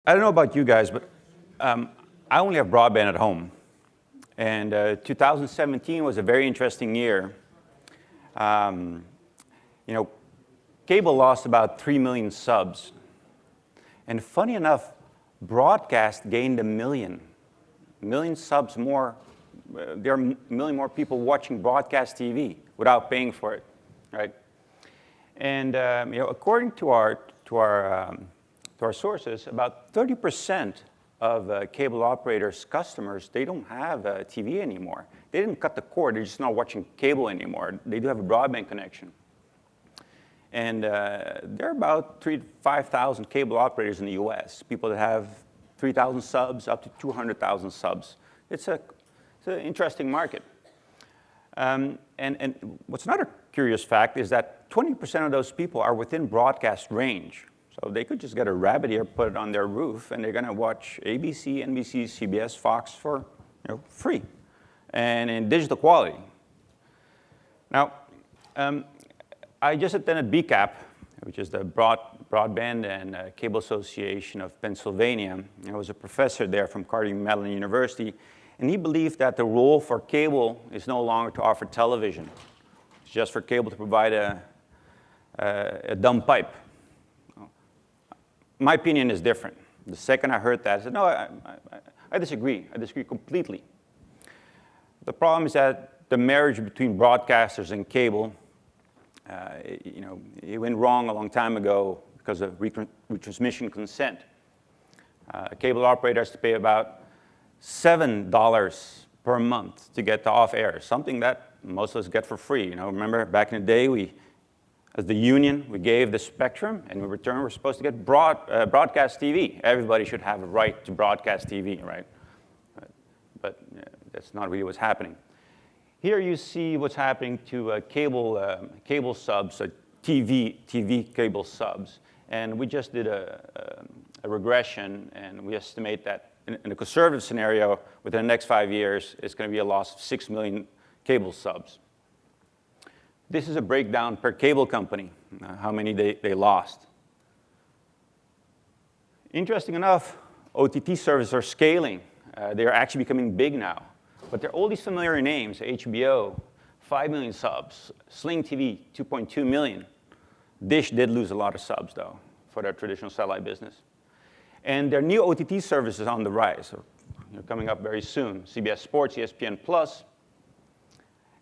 I don't know about you guys, but I only have broadband at home. And 2017 was a very interesting year. You know, cable lost about 3 million subs. And funny enough, broadcast gained 1 million. 1 million subs more. There are 1 million more people watching broadcast TV without paying for it, right? And you know, according to our sources, about 30% of cable operators' customers, they don't have TV anymore. They didn't cut the cord, they're just not watching cable anymore. They do have a broadband connection. And there are about 3,000 to 5,000 cable operators in the US, people that have 3,000 subs up to 200,000 subs. It's an interesting market. And what's another curious fact is that 20% of those people are within broadcast range. So they could just get a rabbit ear, put it on their roof, and they're going to watch ABC, NBC, CBS, Fox for free and in digital quality. Now, I just attended BCAP, which is the Broadband and Cable Association of Pennsylvania. I was a professor there from Carnegie Mellon University, and he believed that the role for cable is no longer to offer television. It's just for cable to provide a dumb pipe. My opinion is different. The second I heard that, I said, no, I disagree. I disagree completely. The problem is that the marriage between broadcasters and cable, it went wrong a long time ago because of retransmission consent. A cable operator has to pay about $7 per month to get the off-air, something that most of us get for free. Remember back in the day, as the union, we gave the spectrum, and in return, we're supposed to get broadcast TV. Everybody should have a right to broadcast TV, right? But that's not really what's happening. Here you see what's happening to cable subs, TV cable subs. And we just did a regression, and we estimate that in a conservative scenario, within the next 5 years, it's going to be a loss of 6 million cable subs. This is a breakdown per cable company, how many they lost. Interesting enough, OTT services are scaling. They're actually becoming big now. But they're all these familiar names: HBO, 5 million subs, Sling TV, 2.2 million. Dish did lose a lot of subs, though, for their traditional satellite business. And there are new OTT services on the rise, coming up very soon: CBS Sports, ESPN+.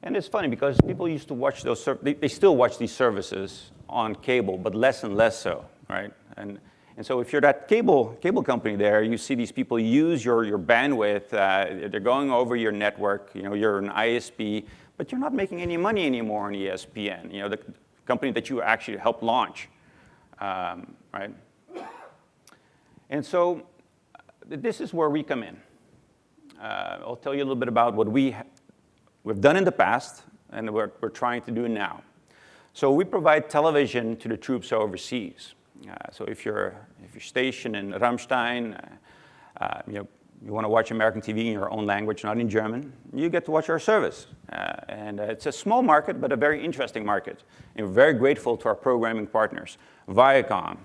And it's funny because people used to watch those, they still watch these services on cable, but less and less so, right? And so if you're that cable company there, you see these people use your bandwidth, they're going over your network, you're an ISP, but you're not making any money anymore on ESPN, the company that you actually helped launch, right? And so this is where we come in. I'll tell you a little bit about what we've done in the past, and we're trying to do now. So we provide television to the troops overseas. So if you're stationed in Ramstein, you want to watch American TV in your own language, not in German, you get to watch our service. And it's a small market, but a very interesting market. And we're very grateful to our programming partners. Viacom,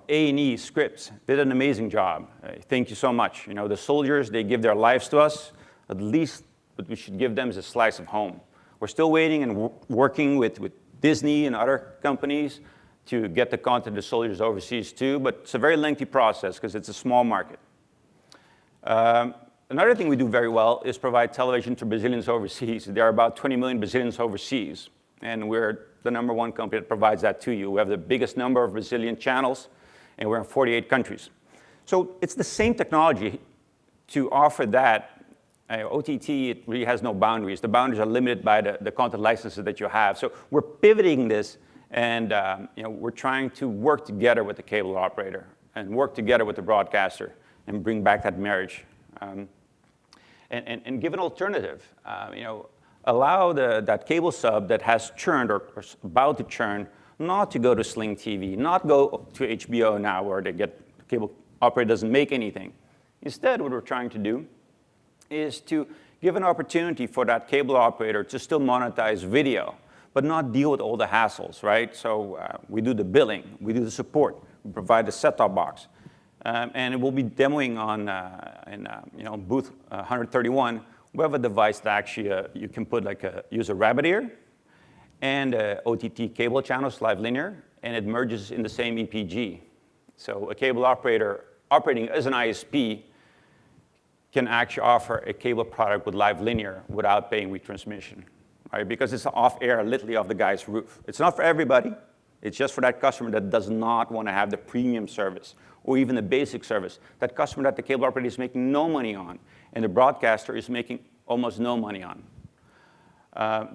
A&E, Scripps did an amazing job. Thank you so much. The soldiers, they give their lives to us. At least what we should give them is a slice of home. We're still waiting and working with Disney and other companies to get the content of soldiers overseas too, but it's a very lengthy process because it's a small market. Another thing we do very well is provide television to Brazilians overseas. There are about 20 million Brazilians overseas, and we're the #1 company that provides that to you. We have the biggest number of Brazilian channels, and we're in 48 countries. So it's the same technology to offer that. OTT, it really has no boundaries. The boundaries are limited by the content licenses that you have. So we're pivoting this, and we're trying to work together with the cable operator and work together with the broadcaster and bring back that marriage. And give an alternative. Allow that cable sub that has churned or about to churn not to go to Sling TV, not go to HBO now where the cable operator doesn't make anything. Instead, what we're trying to do is to give an opportunity for that cable operator to still monetize video, but not deal with all the hassles, right? So we do the billing, we do the support, we provide the set-top box. And we'll be demoing on in booth 131. We have a device that actually you can put use a rabbit ear and OTT cable channels, live linear, and it merges in the same EPG. So a cable operator operating as an ISP can actually offer a cable product with live linear without paying retransmission, right? Because it's off air, literally off the guy's roof. It's not for everybody. It's just for that customer that does not want to have the premium service or even the basic service. That customer that the cable operator is making no money on and the broadcaster is making almost no money on.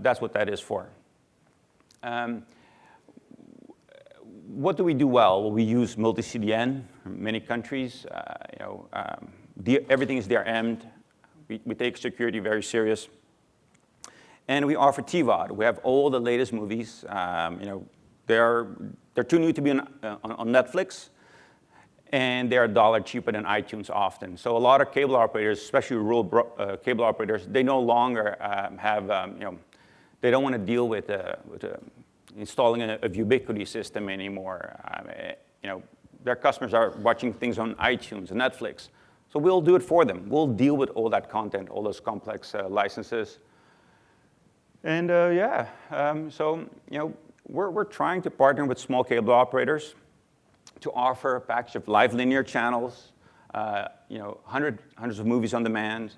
That's what that is for. What do we do well? Well, we use multi-CDN in many countries. Everything is DRM'd. We take security very serious. And we offer TVOD. We have all the latest movies. They're too new to be on Netflix, and they're $1 cheaper than iTunes often. So a lot of cable operators, especially rural cable operators, they no longer they don't want to deal with installing a Ubiquity system anymore. Their customers are watching things on iTunes and Netflix. So we'll do it for them. We'll deal with all that content, all those complex licenses. And we're trying to partner with small cable operators to offer a package of live linear channels, hundreds of movies on demand.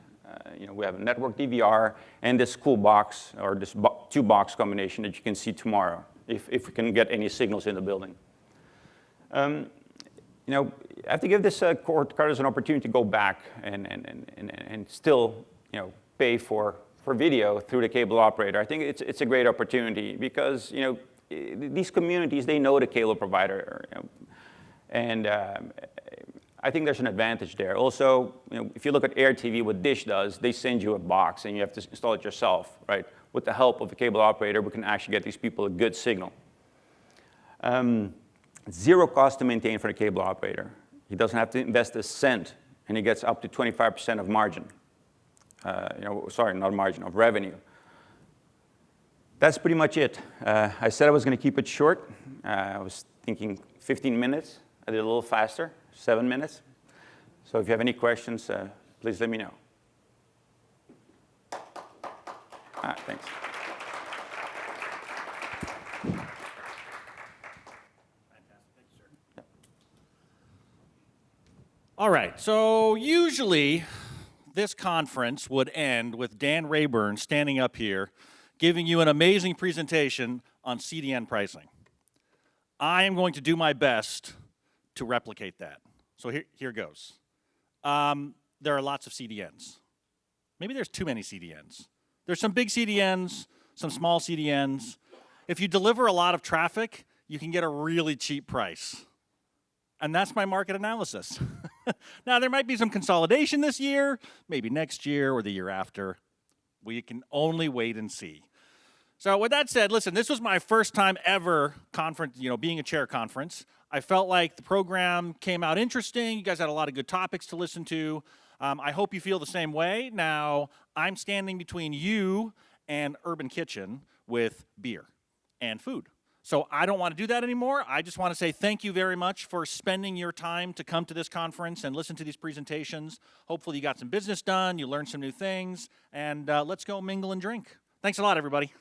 We have a network DVR and this cool box, or this two-box combination that you can see tomorrow, if we can get any signals in the building. I have to give this carders an opportunity to go back and still, pay for video through the cable operator. I think it's a great opportunity because, these communities, they know the cable provider, and I think there's an advantage there. Also, if you look at Air TV, what Dish does, they send you a box and you have to install it yourself, right? With the help of the cable operator, we can actually get these people a good signal. Zero cost to maintain for the cable operator. He doesn't have to invest a cent, and he gets up to 25% of margin. Sorry, not margin, of revenue. That's pretty much it. I said I was going to keep it short. I was thinking 15 minutes. I did a little faster, 7 minutes. So if you have any questions, please let me know. Thanks. All right, so usually this conference would end with Dan Rayburn standing up here giving you an amazing presentation on CDN pricing. I am going to do my best to replicate that. So here goes. There are lots of CDNs. Maybe there's too many CDNs. There's some big CDNs, some small CDNs. If you deliver a lot of traffic, you can get a really cheap price. And that's my market analysis. Now, there might be some consolidation this year, maybe next year or the year after. We can only wait and see. So with that said, listen, this was my first time ever conference, being a chair conference. I felt like the program came out interesting. You guys had a lot of good topics to listen to. I hope you feel the same way. Now, I'm standing between you and Urban Kitchen with beer and food. So I don't want to do that anymore. I just want to say thank you very much for spending your time to come to this conference and listen to these presentations. Hopefully you got some business done, you learned some new things, and let's go mingle and drink. Thanks a lot, everybody.